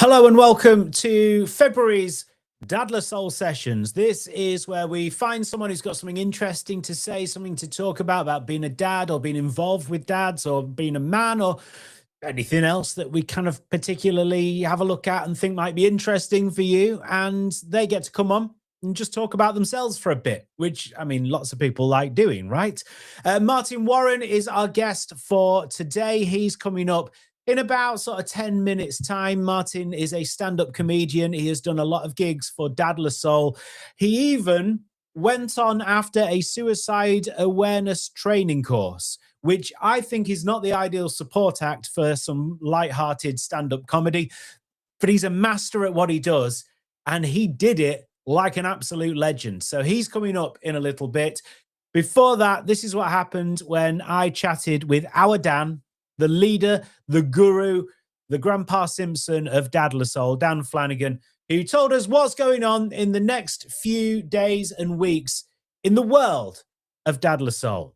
Hello and welcome to February's Dadler Soul Sessions. This is where we find someone who's got something interesting to say, something to talk about being a dad or being involved with dads or being a man or anything else that we kind of particularly have a look at and think might be interesting for you. And they get to come on and just talk about themselves for a bit, which, I mean, lots of people like doing, right? Martin Warren is our guest for today. He's coming up in about sort of 10 minutes time. Martin is a stand-up comedian. He has done a lot of gigs for Dadler Soul. He even went on after a suicide awareness training course, which I think is not the ideal support act for some light-hearted stand-up comedy, but he's a master at what he does, and he did it like an absolute legend. So he's coming up in a little bit. Before that, this is what happened when I chatted with our Dan, the leader, the guru, the Grandpa Simpson of Dadler Soul, Dan Flanagan, who told us what's going on in the next few days and weeks in the world of Dadler Soul.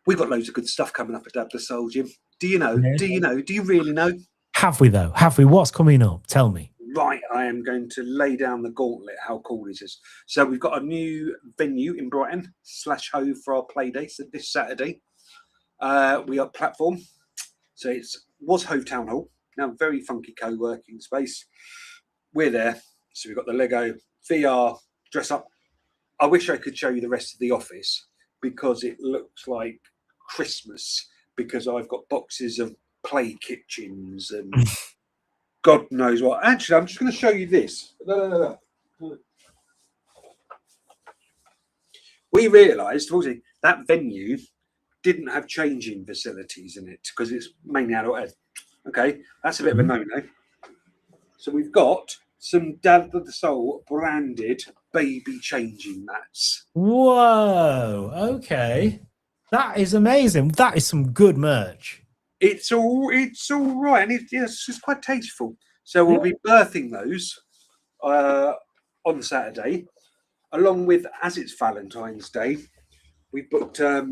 We've got loads of good stuff coming up at Dadler Soul, Jim. Do you know? Yeah. Do you know? Do you really know? Have we, though? Have we? What's coming up? Tell me. Right, I am going to lay down the gauntlet. How cool is this? So we've got a new venue in Brighton, /Hove, for our play day. So this Saturday, we are platform. So it was Hove Town Hall. Now, very funky co-working space. We're there. So we've got the Lego VR dress up. I wish I could show you the rest of the office because it looks like Christmas, because I've got boxes of play kitchens and God knows what. Actually, I'm just going to show you this. No. We realised, obviously, that venue didn't have changing facilities in it because it's mainly adult ed. Okay, that's a bit of a no-no. So we've got some Dadler Soul branded baby changing mats. Whoa, okay. That is amazing. That is some good merch. It's all right, and it's quite tasteful. So we'll be birthing those on Saturday, along with, as it's Valentine's Day, we booked a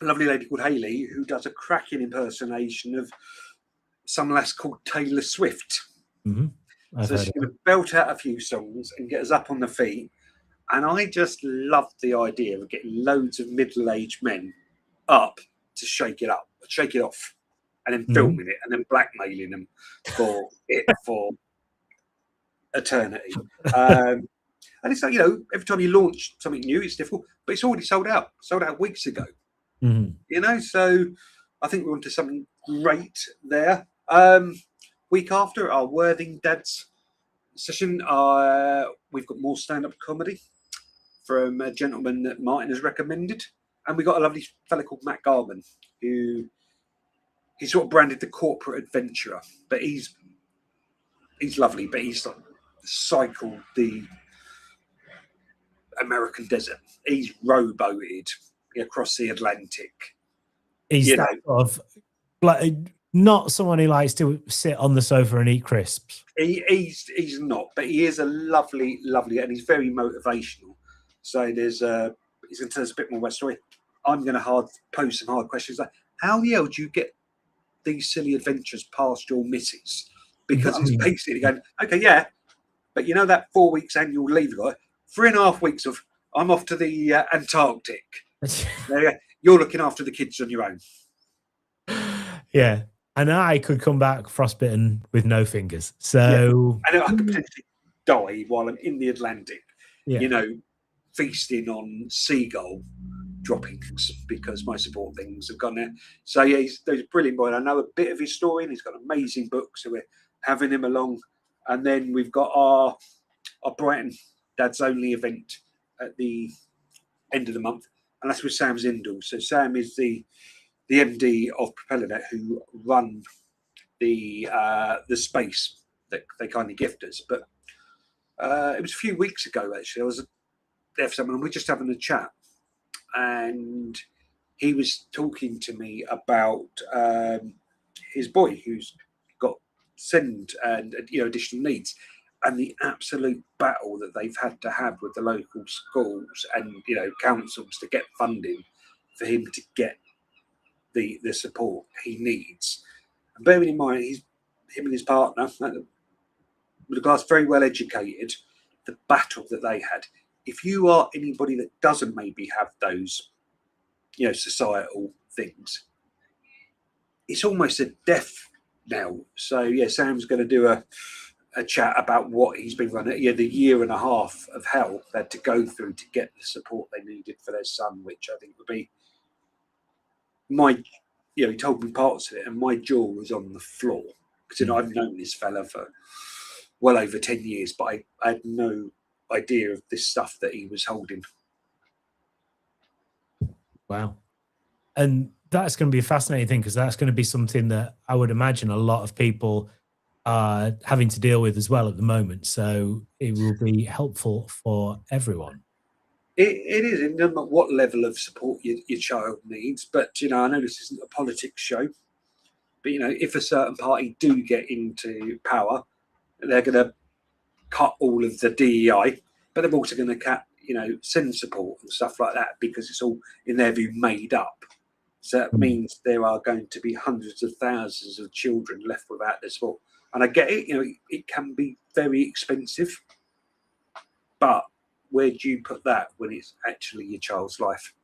lovely lady called Hayley who does a cracking impersonation of some lass called Taylor Swift. Mm-hmm. So she's going to belt out a few songs and get us up on the feet. And I just love the idea of getting loads of middle-aged men up to shake it off, and then filming it and then blackmailing them for eternity. And it's like, every time you launch something new, it's difficult, but it's already sold out weeks ago. So I think we're onto something great there. Week after our Worthing Dads session, we've got more stand-up comedy from a gentleman that Martin has recommended, and we got a lovely fella called Matt Garman who he's sort of branded the corporate adventurer, but he's lovely, but he's like cycled the American desert. He's rowboated across the Atlantic. He's that sort of, like, not someone who likes to sit on the sofa and eat crisps. He's not, but he is a lovely, and he's very motivational. So he's going to tell us a bit more about the story. I'm going to pose some hard questions like, how the hell do you get these silly adventures past your missus? Because it's basically going, okay, yeah, but that 4 weeks annual leave, 3.5 weeks of I'm off to the Antarctic. You're looking after the kids on your own. Yeah, and I could come back frostbitten with no fingers. So I could potentially die while I'm in the Atlantic. Feasting on seagull droppings because my support things have gone there. So yeah, he's a brilliant boy. And I know a bit of his story, and he's got an amazing book. So we're having him along, and then we've got our Brighton Dad's Only event at the end of the month, and that's with Sam Zindel. So Sam is the MD of Propellernet, who run the space that they kindly gift us. But it was a few weeks ago actually. I was there for someone, and we're just having a chat, and he was talking to me about his boy who's got SEND and additional needs, and the absolute battle that they've had to have with the local schools and councils to get funding for him to get the support he needs. And bearing in mind, him and his partner, middle class, very well educated, the battle that they had. If you are anybody that doesn't maybe have those, societal things, it's almost a death now. So yeah, Sam's going to do a chat about what he's been running. Yeah, the year and a half of hell they had to go through to get the support they needed for their son, which I think would be he told me parts of it, and my jaw was on the floor because I've known this fella for well over 10 years, but I had no idea of this stuff that he was holding. Wow. And that's going to be a fascinating thing, because that's going to be something that I would imagine a lot of people are having to deal with as well at the moment. So it will be helpful for everyone. It is, no matter what level of support your child needs. But, I know this isn't a politics show, but, if a certain party do get into power, they're going to cut all of the DEI, but they're also going to cut, send support and stuff like that, because it's all, in their view, made up. So that means there are going to be hundreds of thousands of children left without their support. And I get it, it can be very expensive, but where do you put that when it's actually your child's life?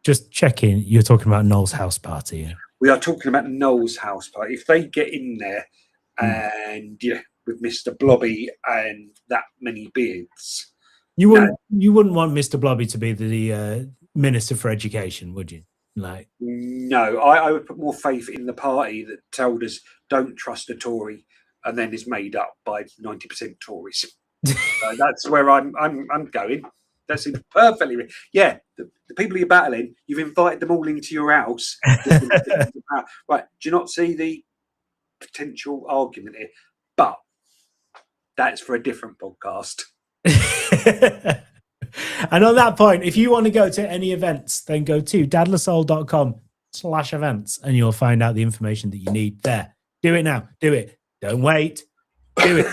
Just checking, you're talking about Noel's house party. Yeah? We are talking about Noel's house party. If they get in there and, with Mr. Blobby and that many beards. You wouldn't want Mr. Blobby to be the Minister for Education, would you? No, I would put more faith in the party that told us don't trust a Tory and then is made up by 90% Tories. So that's where I'm going. That seems perfectly. Yeah, the people you're battling, you've invited them all into your house. Right? Do you not see the potential argument here? But that's for a different podcast. And on that point, if you want to go to any events, then go to dadlersoul.com/events and you'll find out the information that you need there. Do it now. Do it. Don't wait. Do it.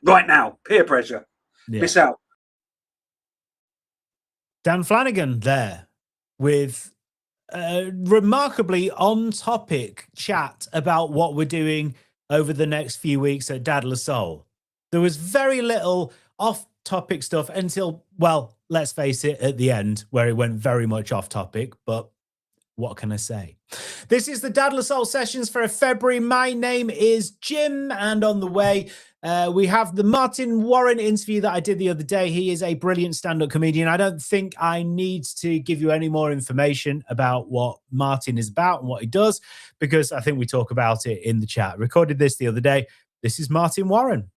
Right now. Peer pressure. Yeah. Miss out. Dan Flanagan there with a remarkably on-topic chat about what we're doing over the next few weeks at Dadler Soul. There was very little off-topic stuff until, well, let's face it, at the end, where it went very much off-topic, but what can I say? This is the Dadler Soul Sessions for February. My name is Jim, and on the way, we have the Martin Warren interview that I did the other day. He is a brilliant stand-up comedian. I don't think I need to give you any more information about what Martin is about and what he does, because I think we talk about it in the chat. Recorded this the other day. This is Martin Warren.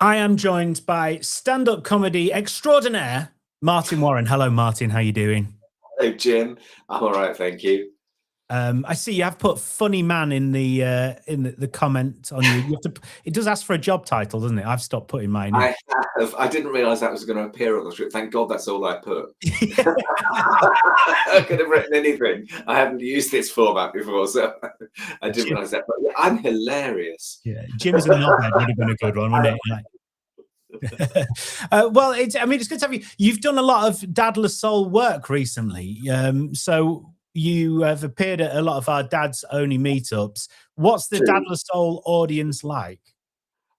I am joined by stand-up comedy extraordinaire, Martin Warren. Hello, Martin. How you doing? Hello, Jim. I'm all right, thank you. I see you have put "funny man" in the comment on you. You have to. It does ask for a job title, doesn't it? I've stopped putting mine in. I have. I didn't realise that was going to appear on the script. Thank God that's all I put. I could have written anything. I haven't used this format before, so I didn't realise that. But yeah, I'm hilarious. Yeah, Jim's a knobhead would have been a good one, wouldn't it? Well, it's good to have you. You've done a lot of Dadler Soul work recently, so you have appeared at a lot of our dads only meetups. What's the Dadler Soul audience like?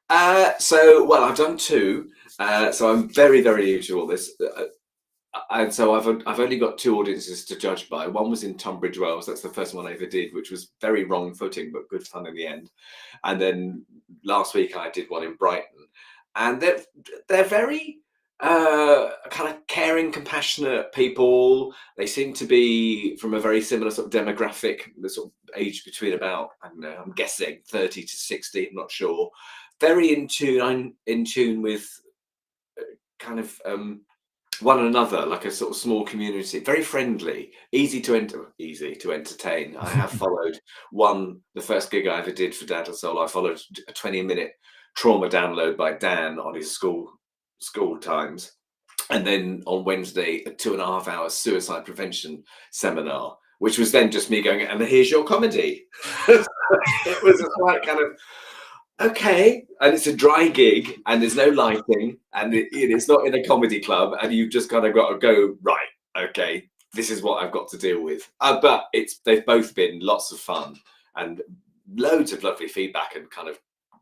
Well, I've done two, so I'm very, very new to all this. And so I've only got two audiences to judge by. One was in Tunbridge Wells. That's the first one I ever did, which was very wrong footing, but good fun in the end. And then last week I did one in Brighton. And they're very kind of caring, compassionate people. They seem to be from a very similar sort of demographic, the sort of age between about, I don't know, I'm guessing 30 to 60, I'm not sure. Very in tune. I'm in tune with kind of one another, like a sort of small community. Very friendly, easy to entertain. I have followed the first gig I ever did for Dadler Soul. I followed a 20-minute trauma download by Dan on his school times, and then on Wednesday a 2.5-hour suicide prevention seminar, which was then just me going, and here's your comedy. It was a quite kind of okay, and it's a dry gig and there's no lighting and it's not in a comedy club, and you've just kind of got to go, right, okay, this is what I've got to deal with, but they've both been lots of fun and loads of lovely feedback and kind of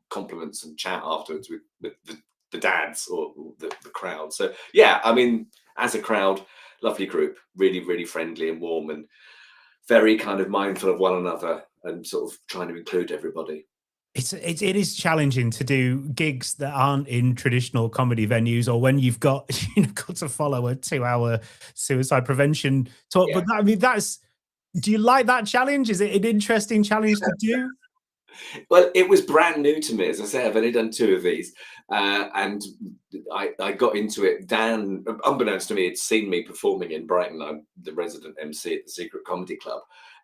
compliments and chat afterwards with the dads or the crowd. So yeah, I mean, as a crowd, lovely group, really, really friendly and warm and very kind of mindful of one another and sort of trying to include everybody. It is challenging to do gigs that aren't in traditional comedy venues, or when you've got got to follow a 2-hour suicide prevention talk. Yeah. But I mean, do you like that challenge? Is it an interesting challenge to do? Well, it was brand new to me. As I say, I've only done 2 of these, and I got into it. Dan, unbeknownst to me, had seen me performing in Brighton. I'm the resident MC at the Secret Comedy Club,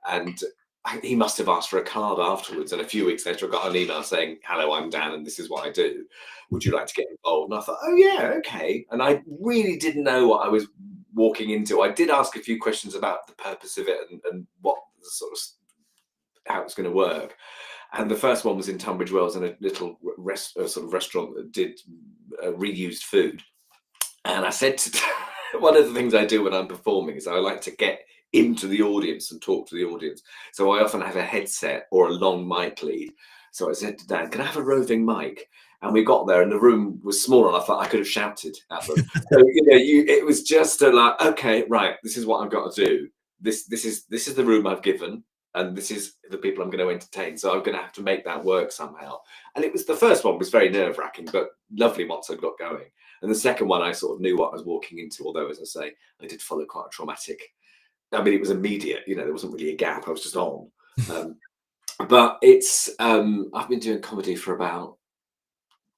and he must have asked for a card afterwards. And a few weeks later, I got an email saying, "Hello, I'm Dan, and this is what I do. Would you like to get involved?" And I thought, "Oh yeah, okay." And I really didn't know what I was walking into. I did ask a few questions about the purpose of it and what the sort of how it's going to work. And the first one was in Tunbridge Wells in a little sort of restaurant that did reused food. And I said to one of the things I do when I'm performing is I like to get into the audience and talk to the audience. So I often have a headset or a long mic lead. So I said to Dan, "Can I have a roving mic?" And we got there and the room was small and I thought I could have shouted at them. So, it was just like, okay, right, this is what I've got to do. This is the room I've given. And this is the people I'm going to entertain. So I'm going to have to make that work somehow. And it was the first one was very nerve wracking, but lovely once I got going. And the second one, I sort of knew what I was walking into. Although, as I say, I did follow quite a traumatic. I mean, it was immediate. There wasn't really a gap. I was just on. But it's. I've been doing comedy for about.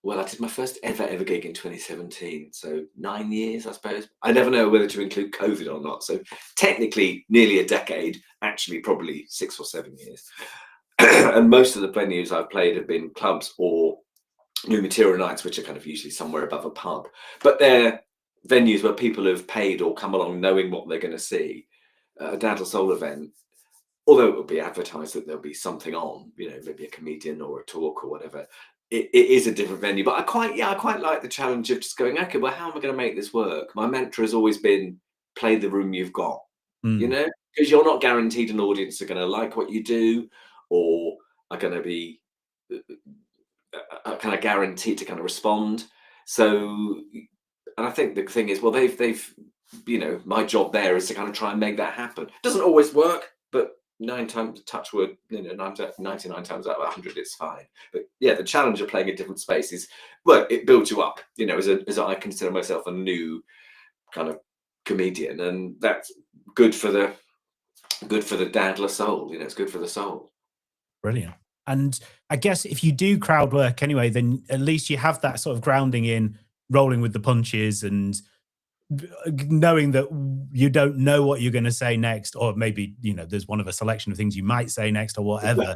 Well, I did my first ever gig in 2017, so 9 years, I suppose. I never know whether to include COVID or not. So technically, nearly a decade. Actually, probably 6 or 7 years. And most of the venues I've played have been clubs or new material nights, which are kind of usually somewhere above a pub. But they're venues where people have paid or come along knowing what they're going to see. A Daddle Soul event, although it will be advertised that there'll be something on, maybe a comedian or a talk or whatever. It is a different venue, but I quite like the challenge of just going, okay, well, how am I going to make this work? My mantra has always been play the room you've got, because you're not guaranteed an audience are going to like what you do or are going to be kind of guaranteed to kind of respond. So, and I think the thing is, well, they've my job there is to kind of try and make that happen. It doesn't always work, but 9 times, touch wood, 99 times out of 100, it's fine. But yeah, the challenge of playing a different space is, well, it builds you up. As I consider myself a new kind of comedian, and that's good for the daddler soul. It's good for the soul. Brilliant. And I guess if you do crowd work anyway, then at least you have that sort of grounding in rolling with the punches and knowing that you don't know what you're going to say next, or maybe there's one of a selection of things you might say next or whatever.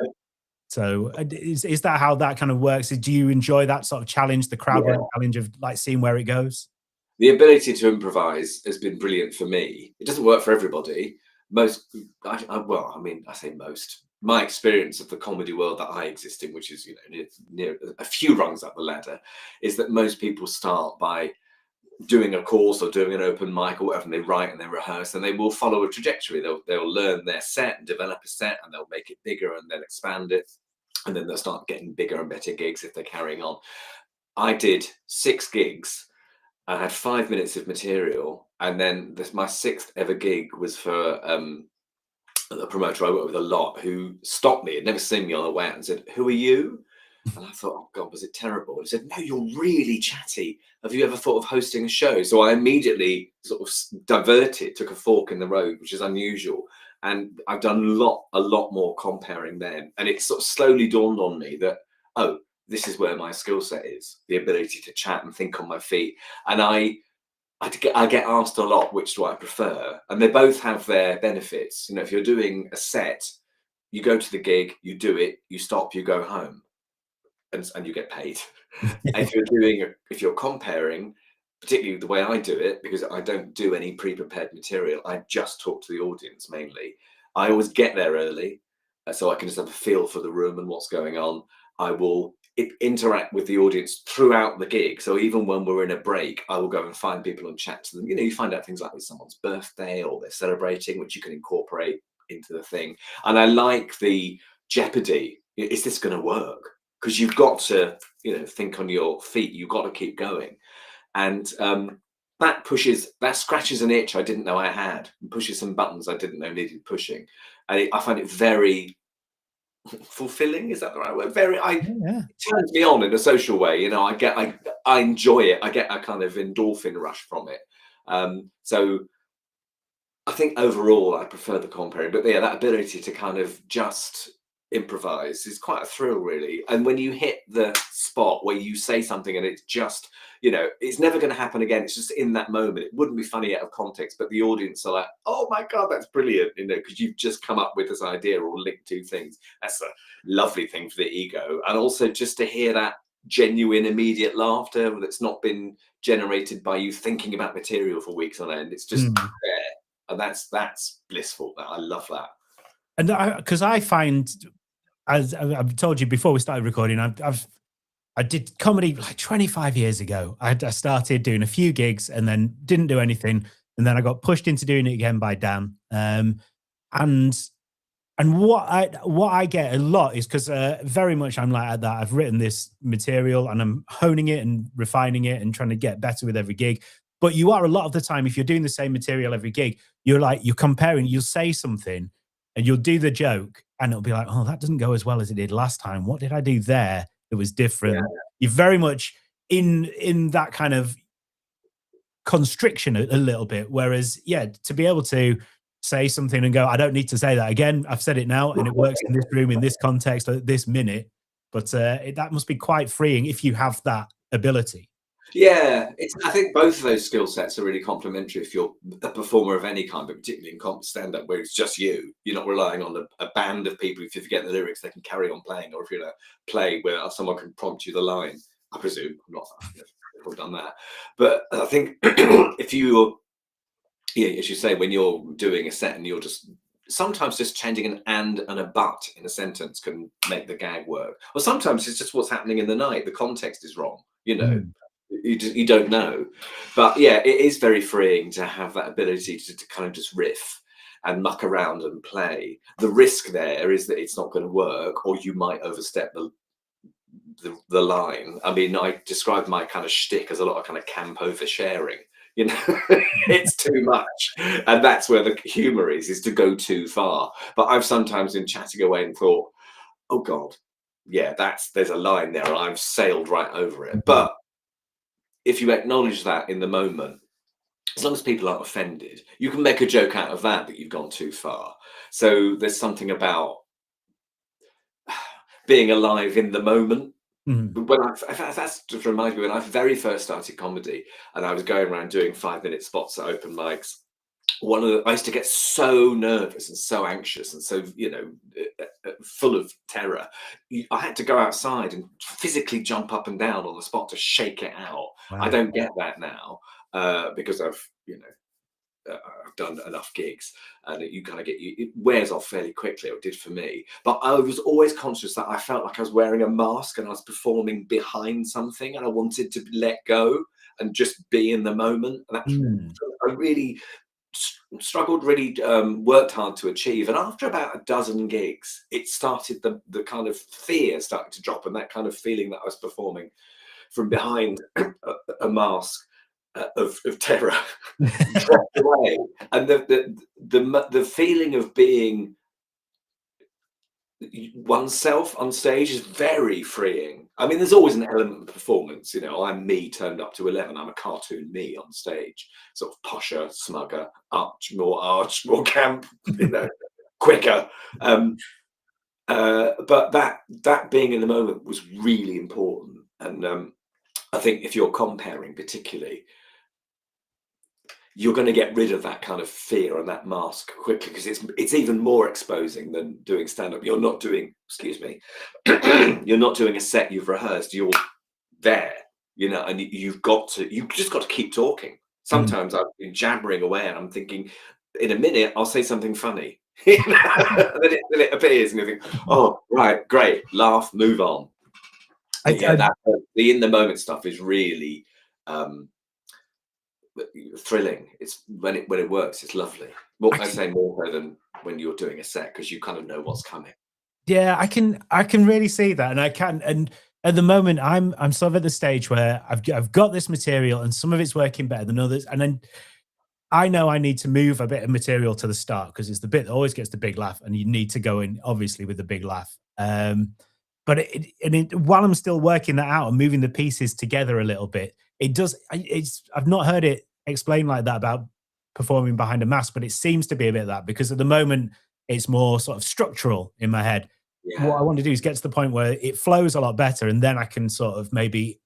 So is that how that kind of works? Do you enjoy that sort of challenge, the crowd work challenge of like seeing where it goes? The ability to improvise has been brilliant for me. It doesn't work for everybody. I say most. My experience of the comedy world that I exist in, which is near a few rungs up the ladder, is that most people start by doing a course or doing an open mic or whatever, and they write and they rehearse, and they will follow a trajectory. They'll learn their set and develop a set, and they'll make it bigger and then expand it, and then they'll start getting bigger and better gigs if they're carrying on. I did 6 gigs. I had 5 minutes of material, and then my 6th ever gig was for a promoter I work with a lot, who stopped me, had never seen me on the way out, and said, "Who are you?" And I thought, oh God, was it terrible? He said, "No, you're really chatty. Have you ever thought of hosting a show?" So I immediately sort of diverted, took a fork in the road, which is unusual. And I've done a lot more comparing then. And it sort of slowly dawned on me that, oh, this is where my skill set is, the ability to chat and think on my feet. And I get asked a lot, which do I prefer? And they both have their benefits. If you're doing a set, you go to the gig, you do it, you stop, you go home. And you get paid. If you're comparing, particularly the way I do it, because I don't do any pre-prepared material, I just talk to the audience mainly. I always get there early, so I can just have a feel for the room and what's going on. I will interact with the audience throughout the gig. So even when we're in a break, I will go and find people and chat to them. You find out things like it's someone's birthday or they're celebrating, which you can incorporate into the thing. And I like the jeopardy Is this going to work? Because you've got to, think on your feet. You've got to keep going, and that scratches an itch I didn't know I had, and pushes some buttons I didn't know needed pushing, and I find it very fulfilling. Is that the right word? Yeah. It turns me on in a social way. I enjoy it. I get a kind of endorphin rush from it. So I think overall I prefer the comparing, but yeah, that ability to kind of just improvise is quite a thrill, really. And when you hit the spot where you say something and it's just, it's never going to happen again. It's just in that moment. It wouldn't be funny out of context, but the audience are like, "Oh my God, that's brilliant!" Because you've just come up with this idea or linked two things. That's a lovely thing for the ego, and also just to hear that genuine, immediate laughter that's not been generated by you thinking about material for weeks on end. It's just there. And that's blissful. I love that. And because I find, as I've told you before we started recording, I did comedy like 25 years ago. I started doing a few gigs and then didn't do anything, and then I got pushed into doing it again by Dan. And what I get a lot is because very much I'm like that. I've written this material and I'm honing it and refining it and trying to get better with every gig. But you are a lot of the time, if you're doing the same material every gig, you're comparing, you'll say something and you'll do the joke and it'll be like, oh, that doesn't go as well as it did last time. What did I do there that was different? Yeah. You're very much in that kind of constriction a little bit. Whereas, yeah, to be able to say something and go, I don't need to say that again. I've said it now and it works in this room, in this context, at this minute. But that must be quite freeing if you have that ability. Yeah, I think both of those skill sets are really complementary if you're a performer of any kind, but particularly in stand-up where it's just you. You're not relying on a band of people. If you forget the lyrics, they can carry on playing. Or if you're in a play where someone can prompt you the line, I presume. I'm not I've done that. But I think if you, as you say, when you're doing a set and you're sometimes just changing an and a but in a sentence can make the gag work. Or sometimes it's just what's happening in the night. The context is wrong, You don't know. But yeah, it is very freeing to have that ability to kind of just riff and muck around and play. The risk there is that it's not going to work, or you might overstep the line. I mean, I describe my kind of shtick as a lot of kind of camp oversharing. It's too much, and that's where the humor is to go too far. But I've sometimes been chatting away and thought, oh God, yeah, there's a line there, and I've sailed right over it. But if you acknowledge that in the moment, as long as people aren't offended, you can make a joke out of that you've gone too far. So there's something about being alive in the moment. That's just reminds me when I very first started comedy and I was going around doing 5-minute spots at open mics. I used to get so nervous and so anxious and so full of terror. I had to go outside and physically jump up and down on the spot to shake it out. Wow. I don't get that now because I've done enough gigs, and you kind of it wears off fairly quickly. It did for me, but I was always conscious that I felt like I was wearing a mask and I was performing behind something, and I wanted to let go and just be in the moment. And I really struggled, really worked hard to achieve. And after about a dozen gigs, it started the kind of fear started to drop, and that kind of feeling that I was performing from behind a mask of terror dropped away, and the feeling of being oneself on stage is very freeing. I mean, there's always an element of performance. I'm me turned up to 11. I'm a cartoon me on stage, sort of posher, smugger, arch, more camp, quicker. But that being in the moment was really important, and I think if you're comparing particularly, you're going to get rid of that kind of fear and that mask quickly, because it's even more exposing than doing stand-up. You're not doing, you're not doing a set you've rehearsed. You're there, and you've just got to keep talking. Sometimes I've been jabbering away and I'm thinking, in a minute, I'll say something funny. And then it appears and you think, oh, right, great, laugh, move on. The in the moment stuff is really thrilling. It's when it works, it's lovely. I say more so than when you're doing a set, because you kind of know what's coming. Yeah, I can really see that, and I can. And at the moment, I'm sort of at the stage where I've got this material, and some of it's working better than others, and then I know I need to move a bit of material to the start because it's the bit that always gets the big laugh, and you need to go in obviously with the big laugh. But while I'm still working that out and moving the pieces together a little bit, it does. It's I've not heard it explained like that about performing behind a mask, but it seems to be a bit of that because at the moment it's more sort of structural in my head. What I Yeah. want to do is get to the point where it flows a lot better, and then I can sort of maybe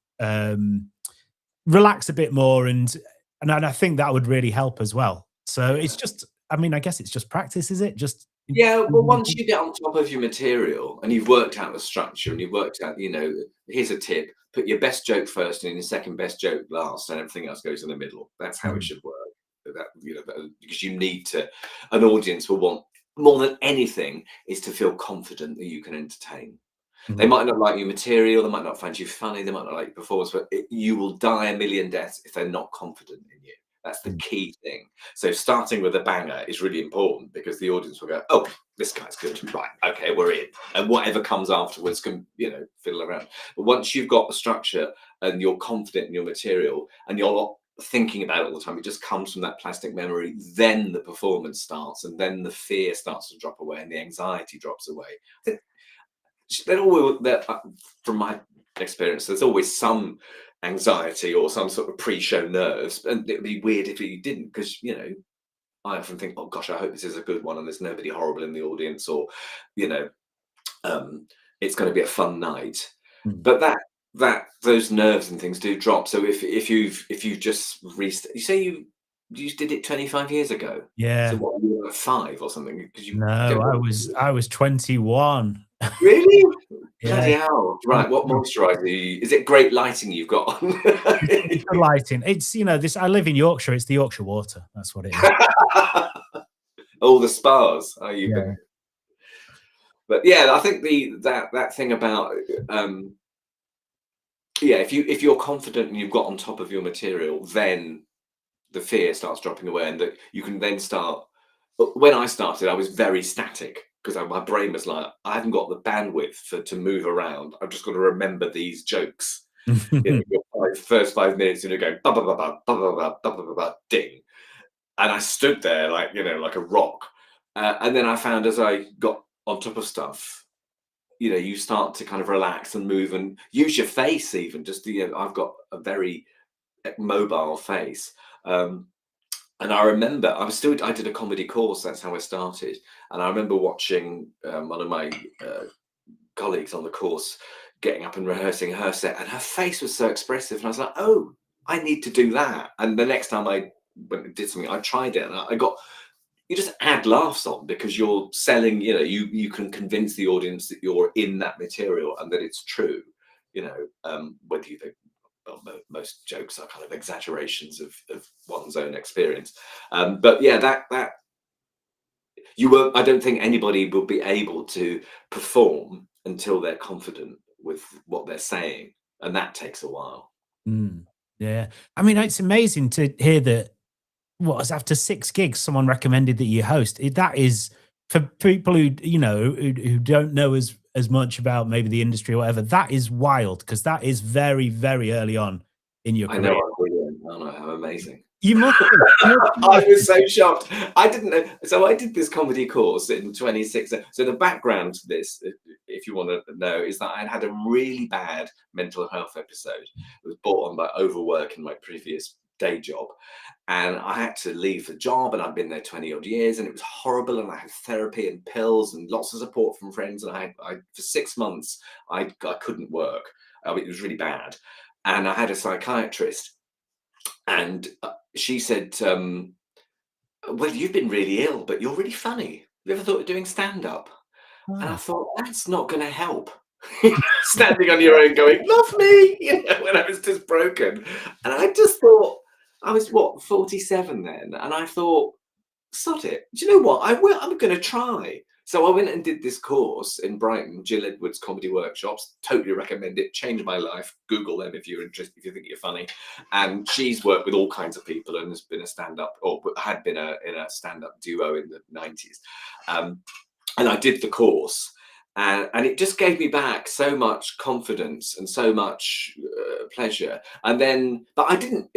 relax a bit more, and I think that would really help as well. So it's just, I mean, I guess it's just practice, is it? Just Yeah, well, once you get on top of your material and you've worked out the structure and you've worked out, here's a tip: put your best joke first and your second best joke last, and everything else goes in the middle. That's how it Mm, should work. Because you need to, an audience will want more than anything is to feel confident that you can entertain. They mm, might not like your material, they might not find you funny, they might not like your performance, but you will die a million deaths if they're not confident in you. That's the mm, key thing. So starting with a banger is really important because the audience will go, "Oh, this guy's good, right? Okay, we're in." And whatever comes afterwards can, fiddle around. But once you've got the structure and you're confident in your material and you're not thinking about it all the time, it just comes from that plastic memory. Then the performance starts, and then the fear starts to drop away, and the anxiety drops away. I think from my experience, there's always some anxiety or some sort of pre-show nerves, and it'd be weird if you didn't, because I often think, oh gosh, I hope this is a good one and there's nobody horrible in the audience, or you know, um, it's going to be a fun night. mm. But that those nerves and things do drop. So if you just you say you did it 25 years ago, so Yeah. what, you were 5 or something, because you No, don't I was 21. really. Yeah. Bloody hell. Right, what 21. moisturiser is it great lighting you've got on? It's the lighting. It's, this, I live in Yorkshire. It's the Yorkshire water. That's what it is. All the spas. Oh, you've Yeah. been. But yeah, I think that thing about yeah, if you're confident and you've got on top of your material, then the fear starts dropping away, and that you can then start. But when I started, I was very static because my brain was like, I haven't got the bandwidth to move around. I've just got to remember these jokes. Your first 5 minutes, going ba ba ba ba ba ba ba ba ba ba ding, and I stood there like a rock. And then I found as I got on top of stuff, you start to kind of relax and move and use your face even. Just I've got a very mobile face. And I remember I did a comedy course. That's how I started. And I remember watching one of my colleagues on the course getting up and rehearsing her set, and her face was so expressive. And I was like, oh, I need to do that. And the next time I went and did something, I tried it, and I got. You just add laughs on because you're selling. You can convince the audience that you're in that material and that it's true. Whether you think, well, most jokes are kind of exaggerations of one's own experience. But yeah, that I don't think anybody will be able to perform until they're confident with what they're saying, and that takes a while. Mm, yeah. I mean, it's amazing to hear that. What was after 6 gigs, someone recommended that you host. That is for people who don't know as much about maybe the industry or whatever. That is wild because that is very, very early on in your I know career. I'm brilliant. I know I'm amazing. You must be. I was so shocked. I didn't know. So I did this comedy course in 26. So the background to this, if you want to know, is that I had a really bad mental health episode. It was brought on by overwork in my previous day job. And I had to leave the job, and I'd been there 20 odd years, and it was horrible. And I had therapy and pills and lots of support from friends. And I for 6 months, I couldn't work. It was really bad. And I had a psychiatrist, and she said, well, you've been really ill, but you're really funny. Have you ever thought of doing stand-up? And I Ah. thought, that's not going to help. Standing on your own going, love me, when I was just broken. And I just thought, I was, 47 then? And I thought, sod it. Do you know what? I'm going to try. So I went and did this course in Brighton, Jill Edwards Comedy Workshops. Totally recommend it. Changed my life. Google them if you're interested, if you think you're funny. And she's worked with all kinds of people and has been a stand-up, or had been in a stand-up duo in the 90s. And I did the course. and it just gave me back so much confidence and so much pleasure. And then, but I didn't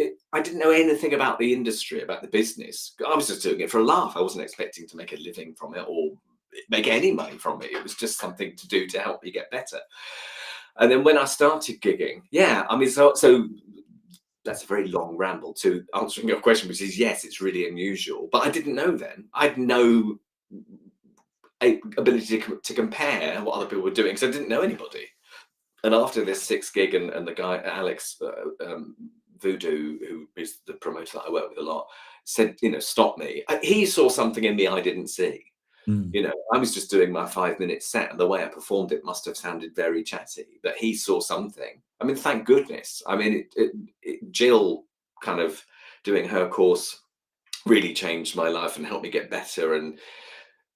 know anything about the industry, about the business. I was just doing it for a laugh. I wasn't expecting to make a living from it or make any money from it. It was just something to do to help me get better. And then when I started gigging, yeah, I mean, so that's a very long ramble to answering your question, which is yes, it's really unusual. But I didn't know then. I'd no ability to compare what other people were doing because I didn't know anybody. And after this 6 gig, and the guy Alex Voodoo, who is the promoter that I work with a lot, said, stop me. He saw something in me I didn't see. I was just doing my 5-minute set, and the way I performed it must have sounded very chatty, but he saw something. I mean, thank goodness. I mean, Jill kind of doing her course really changed my life and helped me get better, and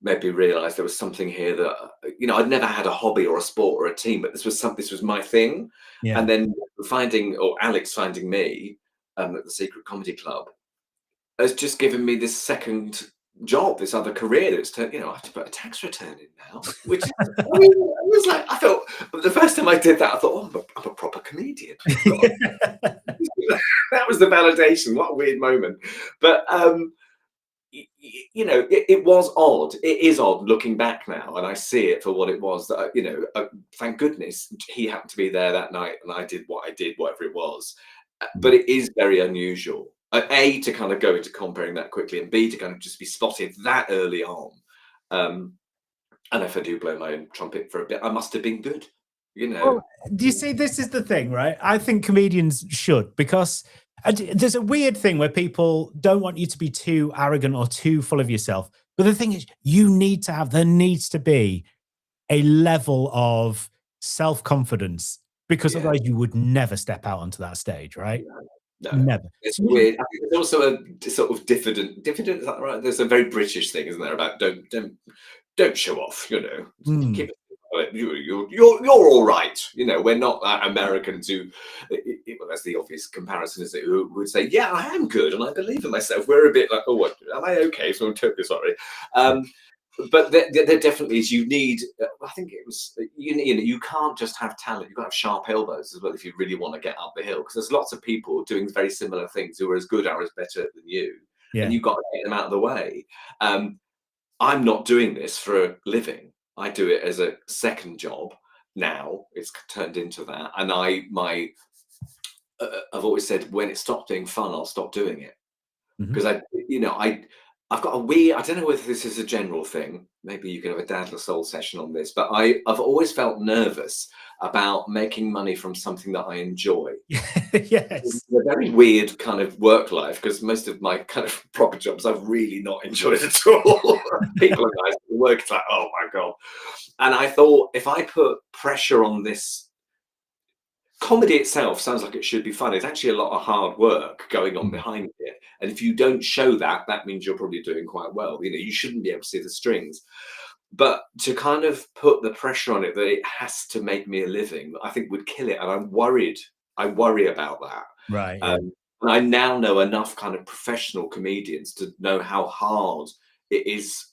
made me realize there was something here that, I'd never had a hobby or a sport or a team, but this was my thing. Yeah. And then Alex finding me at the Secret Comedy Club has just given me this second job, this other career that's I have to put a tax return in now, which I felt the first time I did that, I thought, oh, I'm a proper comedian. That was the validation. What a weird moment. But it was odd. It is odd looking back now, and I see it for what it was. That thank goodness he happened to be there that night, and I did what I did, whatever it was. But it is very unusual. A, to kind of go into comparing that quickly, and B, to kind of just be spotted that early on. And if I do blow my own trumpet for a bit, I must have been good. Well, do you see, this is the thing, right? I think comedians should, because there's a weird thing where people don't want you to be too arrogant or too full of yourself. But the thing is, there needs to be a level of self-confidence, because otherwise you would never step out onto that stage, right? No, never. It's weird. I think there's also a sort of diffident, is that right? There's a very British thing, isn't there, about don't show off, Keep it. You're all right. We're not Americans who, that's the obvious comparison, is it? Who would say, yeah, I am good and I believe in myself. We're a bit like, oh, what, am I okay? So I'm totally sorry. But there definitely is. You need. I think it was. You can't just have talent. You've got to have sharp elbows as well if you really want to get up the hill. Because there's lots of people doing very similar things who are as good or as better than you, and you've got to get them out of the way. I'm not doing this for a living. I do it as a second job now. It's turned into that, and I've always said, when it stops being fun, I'll stop doing it. Because I've got a weird, I don't know whether this is a general thing, maybe you can have a Dadler Soul session on this, but I've always felt nervous about making money from something that I enjoy. Yes. It's a very weird kind of work life, because most of my kind of proper jobs I've really not enjoyed at all. People are nice, the work is like, oh my God. And I thought, if I put pressure on this, comedy itself sounds like it should be fun. It's actually a lot of hard work going on behind it. And if you don't show that, that means you're probably doing quite well. You shouldn't be able to see the strings. But to kind of put the pressure on it that it has to make me a living, I think would kill it. And I'm worried. I worry about that. Right. And I now know enough kind of professional comedians to know how hard it is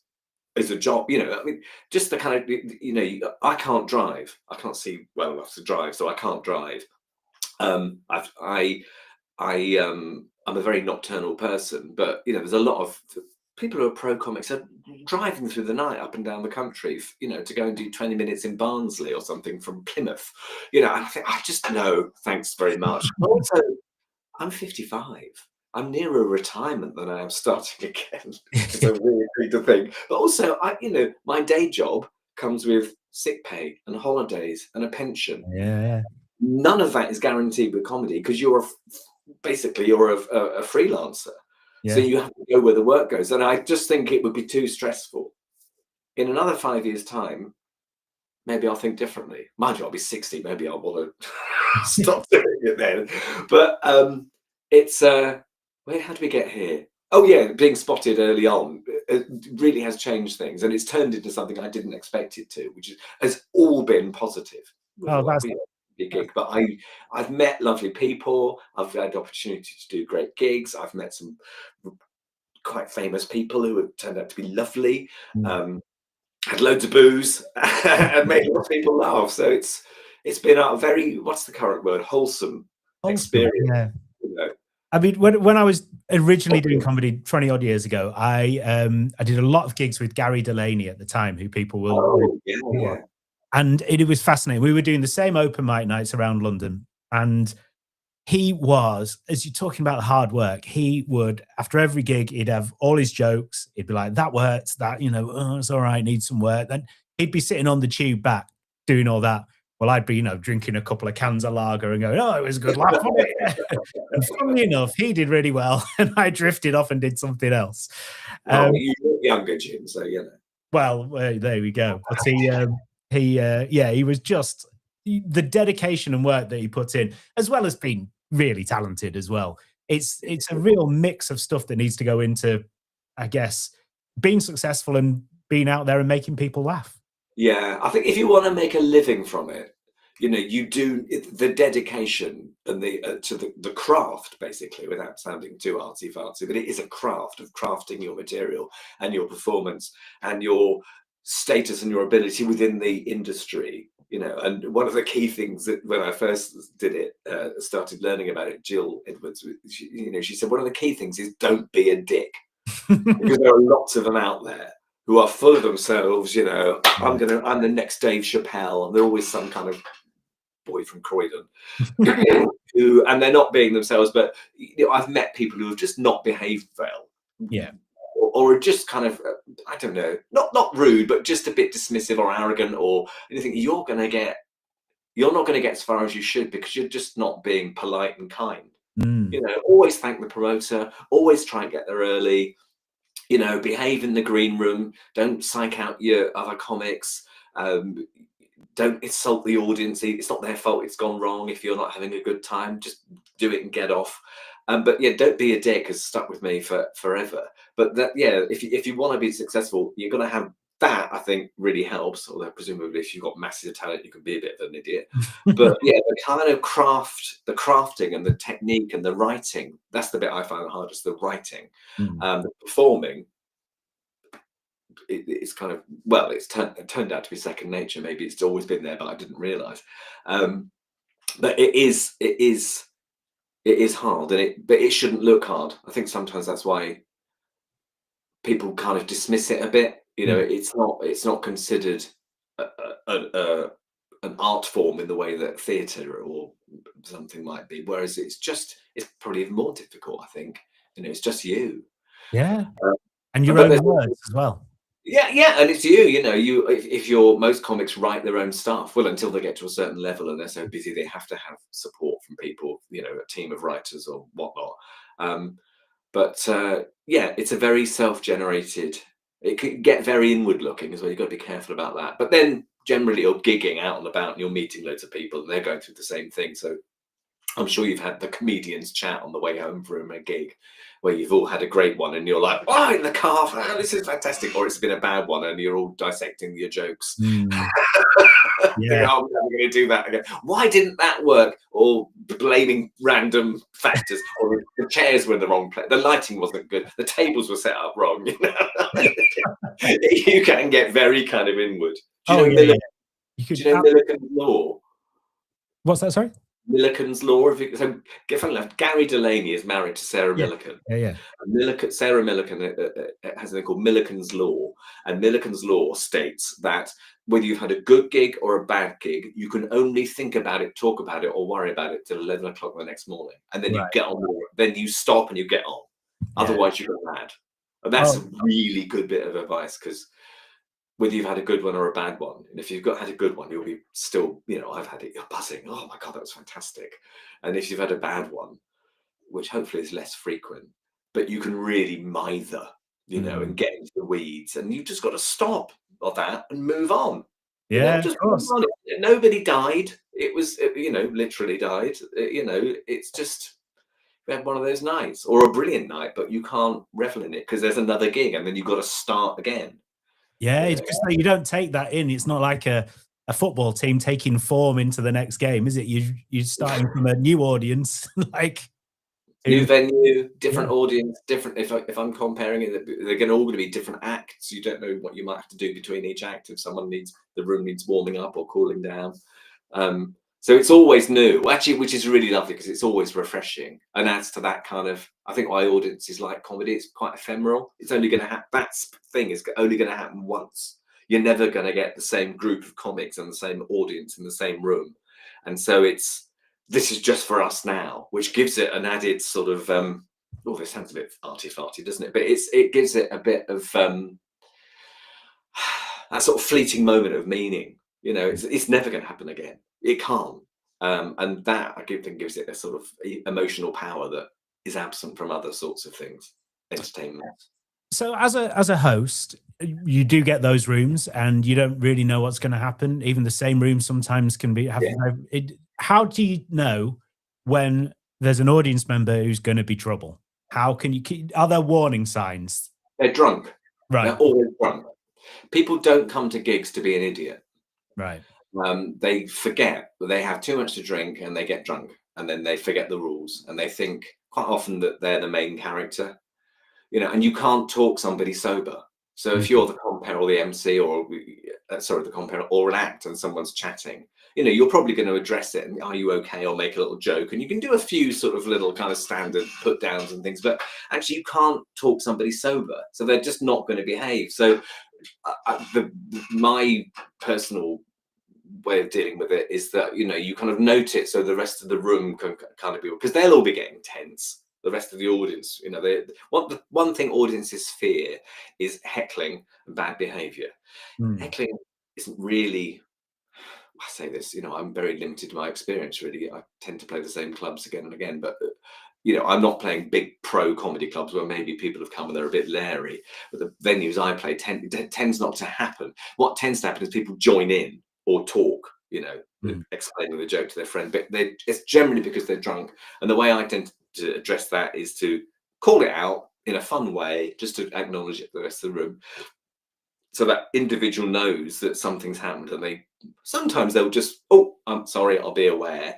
as a job. I mean, just the kind of, I can't drive. I can't see well enough to drive, so I can't drive. I'm a very nocturnal person, but there's a lot of people who are pro comics are driving through the night up and down the country, to go and do 20 minutes in Barnsley or something from Plymouth. And I think, I just know, thanks very much. Also, I'm 55. I'm nearer retirement than I am starting again. It's a weird thing to think. But also, my day job comes with sick pay and holidays and a pension. Yeah. None of that is guaranteed with comedy, because you're a freelancer. Yeah. So you have to go where the work goes. And I just think it would be too stressful. In another 5 years' time, maybe I'll think differently. Mind you, I'll be 60. Maybe I'll want to stop doing it then. But it's how do we get here? Oh yeah, being spotted early on, it really has changed things, and it's turned into something I didn't expect it to, which has all been positive. Oh, that's big gig. But I've met lovely people. I've had the opportunity to do great gigs. I've met some quite famous people who have turned out to be lovely. had loads of booze, and made lots of people laugh. So it's been a very, what's the current word, wholesome experience. Yeah. You know? I mean, when I was originally doing comedy 20 odd years ago, I did a lot of gigs with Gary Delaney at the time, who people will. Yeah. And it was fascinating. We were doing the same open mic nights around London, and he was, as you're talking about hard work, he would, after every gig, he'd have all his jokes. He'd be like, that worked, that, oh, it's all right, need some work. Then he'd be sitting on the tube back doing all that. Well, I'd be, drinking a couple of cans of lager and going, oh, it was a good laugh, wasn't it? And funnily enough, he did really well, and I drifted off and did something else. You look younger, Jim, so Well, there we go. But he was just the dedication and work that he put in, as well as being really talented as well. It's a real mix of stuff that needs to go into, I guess, being successful and being out there and making people laugh. Yeah, I think if you want to make a living from it, you do the dedication and to the craft, basically, without sounding too artsy-fartsy, but it is a craft of crafting your material and your performance and your status and your ability within the industry. And one of the key things that when I first did it, started learning about it, Jill Edwards, she said, one of the key things is don't be a dick, because there are lots of them out there who are full of themselves. I'm the next Dave Chappelle, and they're always some kind of boy from Croydon, and they're not being themselves. But I've met people who have just not behaved well, or just kind of, I don't know, not rude, but just a bit dismissive or arrogant, or anything. You're not going to get as far as you should, because you're just not being polite and kind. Always thank the promoter, always try and get there early. Behave in the green room. Don't psych out your other comics. Don't insult the audience. It's not their fault it's gone wrong if you're not having a good time. Just do it and get off. But yeah, don't be a dick has stuck with me forever. But that, if you want to be successful, you're going to have that. I think really helps. Although presumably, if you've got massive talent, you can be a bit of an idiot. But yeah, the kind of the crafting and the technique and the writing, that's the bit I find the hardest. The writing, the performing. It's kind of, well, it turned out to be second nature. Maybe it's always been there, but I didn't realize. But it is hard, but it shouldn't look hard. I think sometimes that's why people kind of dismiss it a bit. It's not considered an art form in the way that theatre or something might be. Whereas it's probably even more difficult. I think it's just you. Yeah, and your own words as well. Yeah, and it's you. If most comics write their own stuff, well, until they get to a certain level and they're so busy, they have to have support from people, a team of writers or whatnot. But it's a very self-generated. It can get very inward-looking as well. You've got to be careful about that. But then generally, you're gigging out and about, and you're meeting loads of people, and they're going through the same thing. So I'm sure you've had the comedians chat on the way home from a gig, where you've all had a great one and you're like, oh, in the car, this is fantastic. Or it's been a bad one and you're all dissecting your jokes. Yeah. I'm never going to do that again. Why didn't that work? Or blaming random factors. Or the chairs were in the wrong place. The lighting wasn't good. The tables were set up wrong. You can get very kind of inward. Do you know Millikan's Law? What's that, sorry? Millikan's Law. So, Gary Delaney is married to Sarah Millikan. Yeah. And Sarah Millikan has something called Millikan's Law, and Millikan's Law states that whether you've had a good gig or a bad gig, you can only think about it, talk about it, or worry about it till 11 o'clock the next morning, and then you get on. Then you stop and you get on. Otherwise, you go mad. And that's a really good bit of advice, because whether you've had a good one or a bad one, and if you've had a good one, you'll be still, I've had it, you're buzzing. Oh my God, that was fantastic. And if you've had a bad one, which hopefully is less frequent, but you can really mither, and get into the weeds, and you've just got to stop of that and move on. Yeah, just move on. Nobody died. It was, literally died. It's just, we had one of those nights, or a brilliant night, but you can't revel in it because there's another gig, and then you've got to start again. Yeah, it's just like you don't take that in. It's not like a football team taking form into the next game, is it? You're starting from a new audience. New venue, different audience, different. If I'm comparing it, they're all going to be different acts. You don't know what you might have to do between each act if the room needs warming up or cooling down. So it's always new, actually, which is really lovely because it's always refreshing and adds to that kind of. I think why audiences like comedy. It's quite ephemeral. It's only going to happen. That thing is only going to happen once. You're never going to get the same group of comics and the same audience in the same room, and so this is just for us now, which gives it an added sort of oh, this sounds a bit arty-farty, doesn't it? But it gives it a bit of that sort of fleeting moment of meaning. You know, it's never going to happen again. It can't. And that I think gives it a sort of emotional power that is absent from other sorts of things, entertainment. So as a host, you do get those rooms and you don't really know what's going to happen. Even the same room sometimes can be how do you know when there's an audience member who's going to be trouble? How can you are there warning signs? They're drunk. Right. They're always drunk. People don't come to gigs to be an idiot. Right. They forget that they have too much to drink and they get drunk and then they forget the rules and they think quite often that they're the main character, you know, and you can't talk somebody sober. So if you're the compere or the MC or the compere or an act and someone's chatting, you know, you're probably going to address it and are you okay, or make a little joke, and you can do a few sort of little kind of standard put downs and things, but actually you can't talk somebody sober, so they're just not going to behave. So my personal way of dealing with it is that, you know, you kind of note it so the rest of the room can kind of be, because they'll all be getting tense. The rest of the audience, you know, the one thing audiences fear is heckling and bad behavior. Heckling isn't really, I say this, you know, I'm very limited to my experience, really. I tend to play the same clubs again and again, but, you know, I'm not playing big pro comedy clubs where maybe people have come and they're a bit leery, but the venues I play tends not to happen. What tends to happen is people join in or talk, you know, explaining the joke to their friend, but it's generally because they're drunk. And the way I tend to address that is to call it out in a fun way, just to acknowledge it to the rest of the room, so that individual knows that something's happened, and sometimes they'll just, oh, I'm sorry, I'll be aware.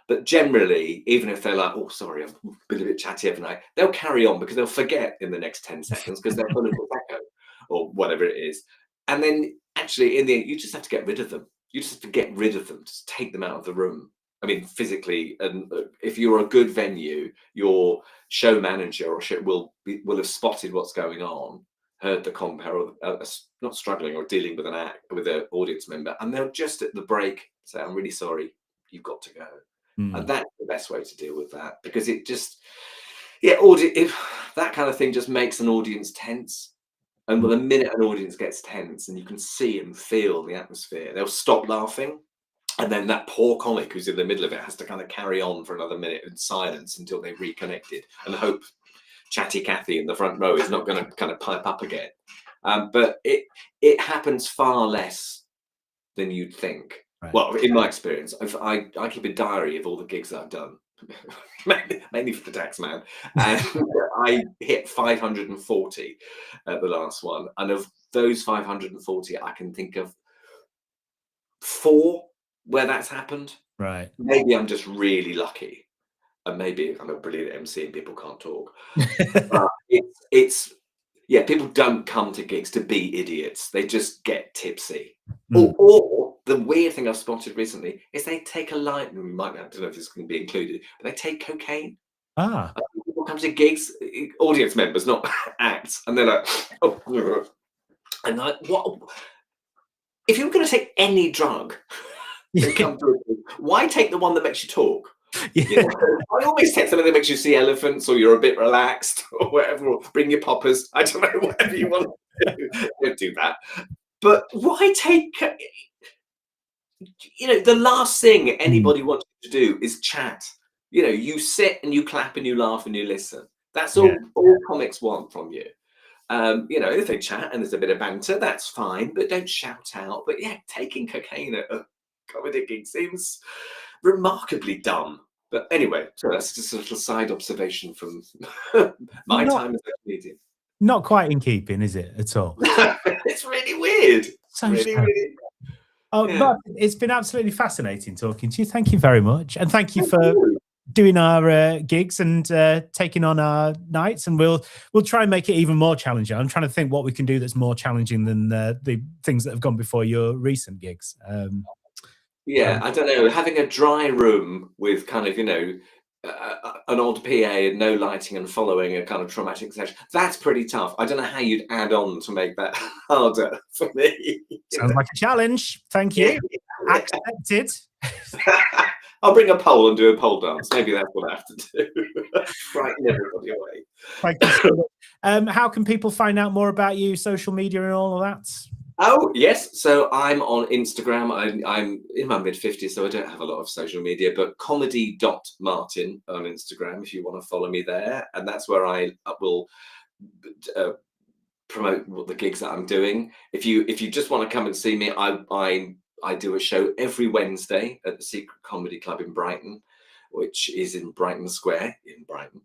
But generally, even if they're like, oh, sorry, I've been a bit chatty overnight, they'll carry on because they'll forget in the next 10 seconds because they're full of tobacco or whatever it is. And then actually in the end, you just have to get rid of them. You just have to get rid of them, just take them out of the room. I mean, physically, and if you're a good venue, your show manager or will have spotted what's going on, heard the compere, or not struggling or dealing with an audience member, and they'll just at the break say, "I'm really sorry, you've got to go." And that's the best way to deal with that, because it just, that kind of thing just makes an audience tense. And the minute an audience gets tense, and you can see and feel the atmosphere, they'll stop laughing. And then that poor comic who's in the middle of it has to kind of carry on for another minute in silence until they've reconnected, and hope Chatty Cathy in the front row is not going to kind of pipe up again. But it happens far less than you'd think. Right. Well, in my experience, I keep a diary of all the gigs that I've done, mainly for the tax man, and I hit 540 at the last one. And of those 540, I can think of 4 where that's happened. Right. Maybe I'm just really lucky, and maybe I'm a brilliant MC and people can't talk. People don't come to gigs to be idiots. They just get tipsy. Or the weird thing I've spotted recently is they take I don't know if this can be included, but they take cocaine. People come to gigs, audience members, not acts, and they're like, oh, and like, what? If you're going to take any drug, why take the one that makes you talk? You know, I always take something that makes you see elephants, or you're a bit relaxed, or whatever, or bring your poppers. I don't know, whatever you want to do. Don't do that. But why take, you know, the last thing anybody wants you to do is chat. You know, you sit and you clap and you laugh and you listen. That's all comics want from you. You know, if they chat and there's a bit of banter, that's fine, but don't shout out. But yeah, taking cocaine at a comedy gig seems remarkably dumb. But anyway, so that's just a little side observation from my time as a comedian. Not quite in keeping, is it, at all? It's really weird. So really weird. Oh, yeah. But it's been absolutely fascinating talking to you. Thank you very much. And thank you for doing our gigs and taking on our nights, and we'll try and make it even more challenging. I'm trying to think what we can do that's more challenging than the things that have gone before your recent gigs. Yeah, I don't know. Having a dry room with kind of, an old PA and no lighting and following a kind of traumatic session, that's pretty tough. I don't know how you'd add on to make that harder for me. Sounds like a challenge. Thank you. Accepted. I'll bring a pole and do a pole dance. Maybe that's what I have to do. Frighten everybody away. Thank you so much. How can people find out more about you, social media and all of that? Oh, yes. So I'm on Instagram. I'm in my mid-50s, so I don't have a lot of social media, but comedy.martin on Instagram if you want to follow me there. And that's where I will promote the gigs that I'm doing. If you just want to come and see me, I do a show every Wednesday at the Secret Comedy Club in Brighton, which is in Brighton Square in Brighton.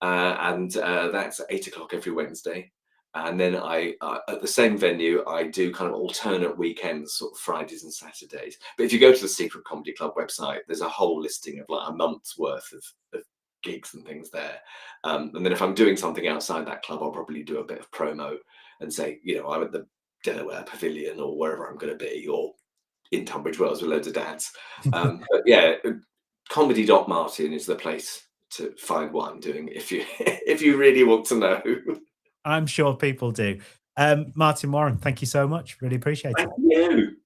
And that's at 8 o'clock every Wednesday. And then I, at the same venue, I do kind of alternate weekends, sort of Fridays and Saturdays. But if you go to the Secret Comedy Club website, there's a whole listing of like a month's worth of gigs and things there. And then if I'm doing something outside that club, I'll probably do a bit of promo and say, I'm at the Delaware Pavilion or wherever I'm going to be, or in Tunbridge Wells with loads of dads. But yeah, comedy.martin is the place to find what I'm doing if you really want to know. I'm sure people do. Martin Warren, thank you so much. Really appreciate it. Thank you.